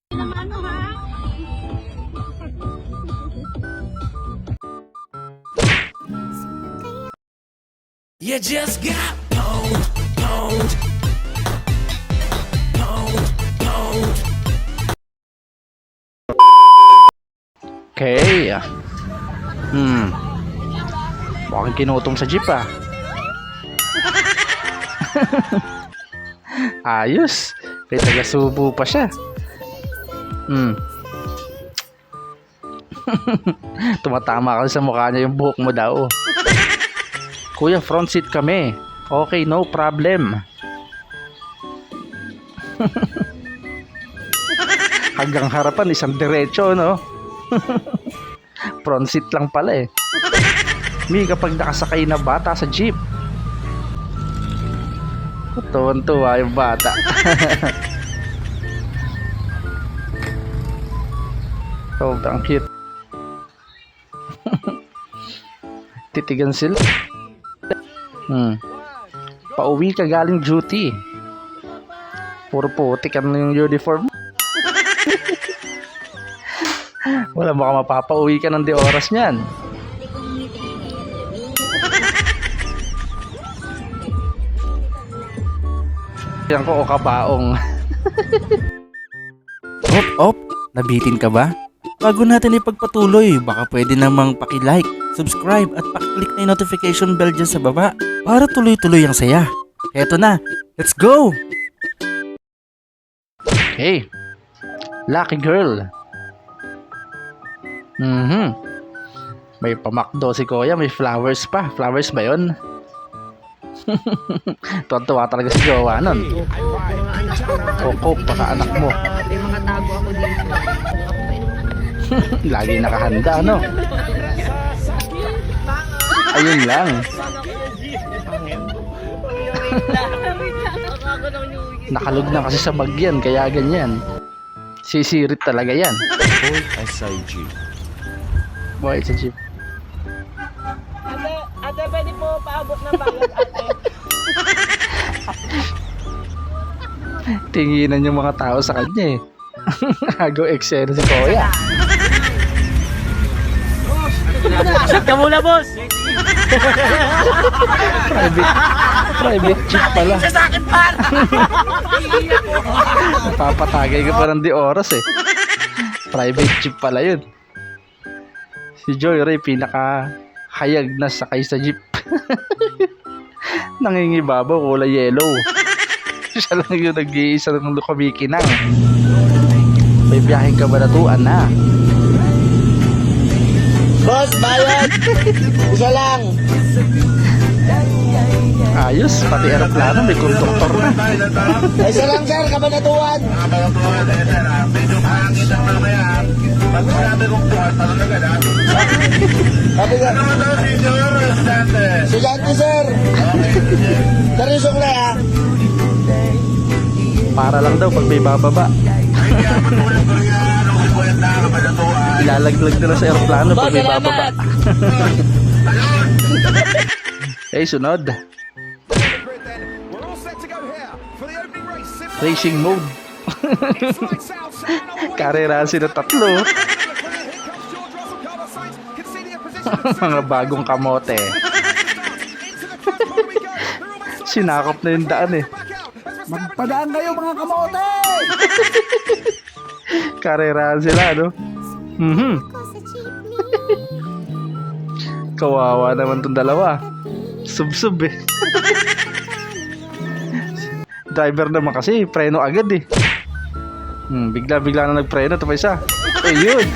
You just got pwned, pwned, pwned, pwned. Okay. Mukhang kinutong sa jeep ah. Ayos. May taga-subo pa siya. Tumatama kasi sa mukha niya yung buhok mo daw. Kuya, front seat kami. Okay, no problem. Hanggang harapan, isang diretso, no? Front seat lang pala eh. Mi, kapag nakasakay na bata sa jeep. Tuwan-tuwa yung bata. Sobrang cute. Titigan sila. Pauwi ka galing duty. Puro putik ang yung uniform. Wala, baka mapapauwi ka ng di oras niyan. Yan ko o kabaong. Op, nabitin ka ba? Bago natin ipagpatuloy, baka pwede namang paki-like, subscribe at paki-click na yung notification bell dyan sa baba para tuloy-tuloy ang saya. Eto na, let's go! Hey, lucky girl. May pamakdo si Kuya, may flowers pa. Flowers ba yun? Tuwan-tuwa talaga si Jowa nun. Koko, baka anak mo. May mga tago ako dito. Lagi nakahanda, no? Ayun lang. Nakalog na kasi sa bagyan, kaya ganyan. Sisirit talaga yan. Boy sa jeep. Ate, pwede po paabot ng bayad, ate. Tinginan yung mga tao sa kanya eh. Agaw eksena si Kuya. Shoot ka muna, boss! Private jeep pala. Sa akin, par! Papatagay ka pa ng di oras eh. Private jeep pala yun. Si Joy Ray pinaka hayag na sakay sa jeep. Nangingibabaw, kulay yellow. Siya lang yung nag-iisa ng kumikinang. May biyaheng kabanatuan na. Boss, bayad! Isa lang! Ayos, pati aeroplano may konduktor na. Isa lang, sir, kabanatuan! Sabi ka, Sugante, sir! Seryoso ko na, ha? Para lang daw pag may bababa. Ilalaglag nila sa aeroplano pag may bababa. Eh, sunod. Racing mode. Karera sila tatlo. Mga bagong kamote. Sinakop na yung daan eh. Magpadaan kayo, mga kamote! Karera sila, no? Kawawa naman tong dalawa. Sub-sub eh. Driver naman kasi, preno agad eh. Bigla-bigla na nagpreno. Ito pa isa. Ayun.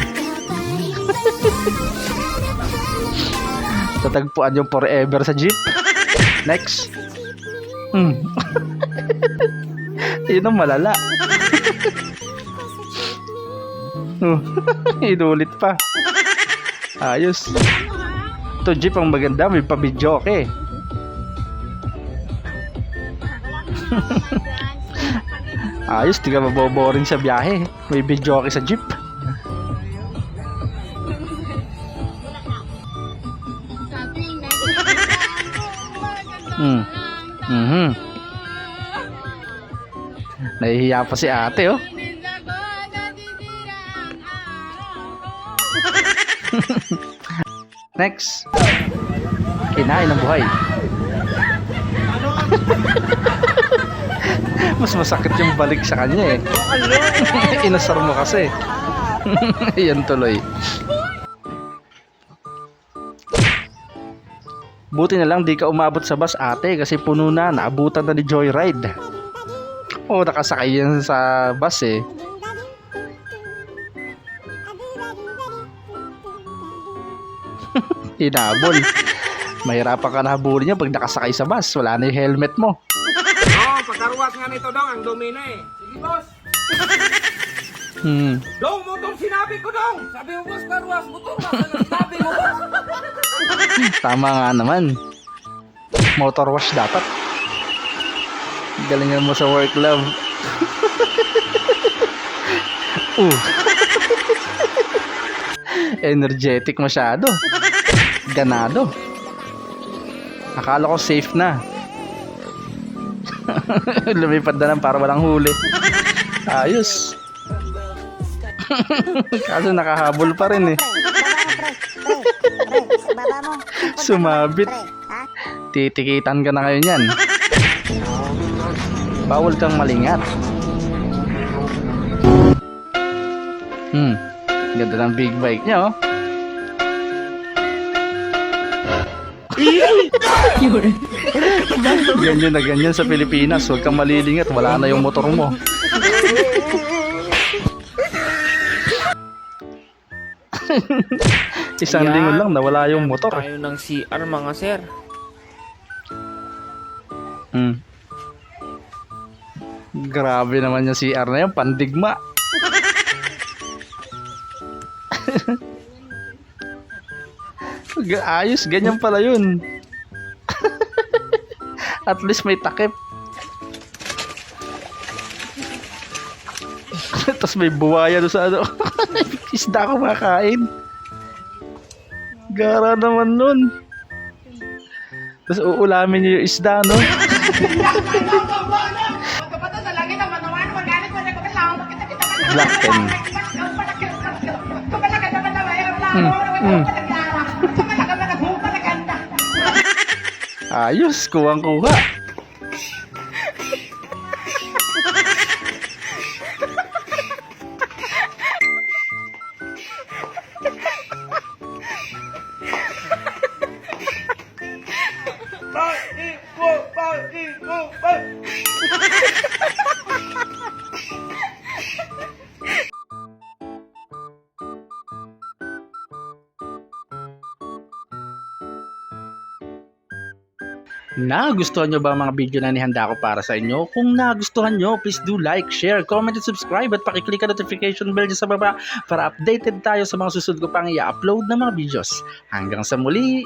Tatagpuan yung forever sa jeep. Next. Yun ang malala. Inulit pa. Ayos. Ito jeep ang maganda. May pabidyoke. Ayos, di ka maboboring sa biyahe. May videoke sa jeep. Nahihiya pa si ate, oh. Next. Kinain ng buhay. Mas masakit yung balik sa kanya eh. Inasar mo kasi. Yan tuloy. Buti na lang di ka umabot sa bus ate kasi puno na, naabutan na ni Joyride. Oo, nakasakay yan sa bus eh. Hinabol. Mahirapan ka na habulin niya pag nakasakay sa bus. Wala na yung helmet mo. Oo, pagkaruwas nga nito dong, ang dumi na eh. Sige boss. Dong, motor sinabi ko dong. Sabi mo boss, karuwas, motor mas. Ano sinabi mo boss? Tama nga naman. Motor wash dapat. Galingan mo sa work, love. Energetic masyado. Ganado. Akala ko safe na. Lumipad na lang para walang huli. Ayos. Kaso nakahabol pa rin eh. Sumabit. Titikitan ka na ngayon yan. Bawal kang malingat. Ganda ng big bike niya oh. Ganyan na ganyan sa Pilipinas. Huwag kang malilingat. Wala na yung motor mo. Isang linggo lang nawala yung motor. Tayo ng CR mga sir. Grabe naman yung CR na yan. Pandigma. Ayos, ganyan pala yun. At least may takip. Tapos may buwaya doon sa ano. Isda ko makain. Gara naman nun. Tapos uulamin niyo yung isda, no? Black pen. Ayos, kuwang-kuha. Nagustuhan nyo ba ang mga video na nihanda ko para sa inyo? Kung nagustuhan nyo, please do like, share, comment, and subscribe at pakiclick ang notification bell dyan sa baba para updated tayo sa mga susunod ko pang i-upload na mga videos. Hanggang sa muli,